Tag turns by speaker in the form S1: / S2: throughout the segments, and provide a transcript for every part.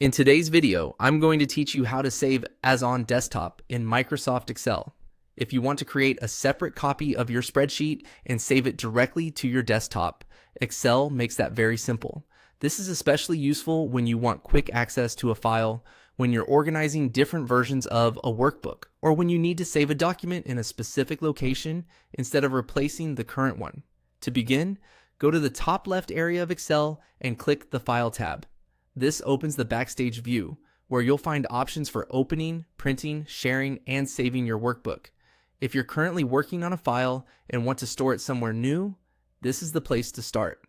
S1: In today's video, I'm going to teach you how to save as on desktop in Microsoft Excel. If you want to create a separate copy of your spreadsheet and save it directly to your desktop, Excel makes that very simple. This is especially useful when you want quick access to a file, when you're organizing different versions of a workbook, or when you need to save a document in a specific location instead of replacing the current one. To begin, go to the top left area of Excel and click the File tab. This opens the Backstage view, where you'll find options for opening, printing, sharing, and saving your workbook. If you're currently working on a file and want to store it somewhere new, this is the place to start.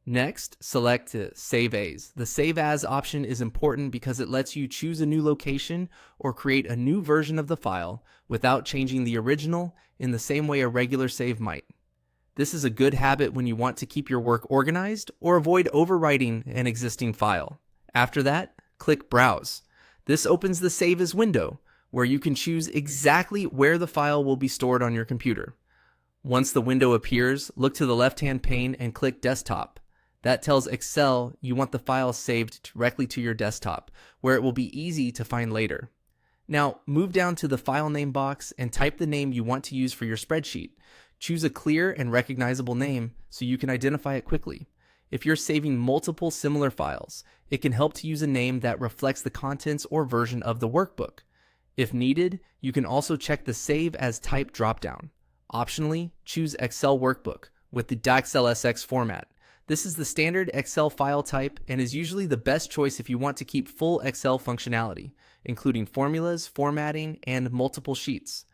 S1: Next, select Save As. The Save As option is important because it lets you choose a new location or create a new version of the file without changing the original in the same way a regular save might. This is a good habit when you want to keep your work organized or avoid overwriting an existing file. After that, click Browse. This opens the Save As window, where you can choose exactly where the file will be stored on your computer. Once the window appears, look to the left-hand pane and click Desktop. That tells Excel you want the file saved directly to your desktop, where it will be easy to find later. Now, move down to the File Name box and type the name you want to use for your spreadsheet. Choose a clear and recognizable name so you can identify it quickly. If you're saving multiple similar files, it can help to use a name that reflects the contents or version of the workbook. If needed, you can also check the Save as Type dropdown. Optionally, choose Excel Workbook with the .xlsx format. This is the standard Excel file type and is usually the best choice if you want to keep full Excel functionality, including formulas, formatting, and multiple sheets.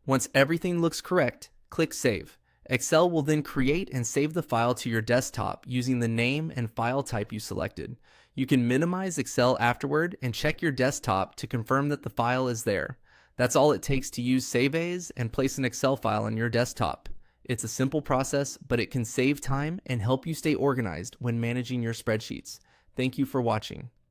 S1: Once everything looks correct, click Save. Excel will then create and save the file to your desktop using the name and file type you selected. You can minimize Excel afterward and check your desktop to confirm that the file is there. That's all it takes to use Save As and place an Excel file on your desktop. It's a simple process, but it can save time and help you stay organized when managing your spreadsheets. Thank you for watching.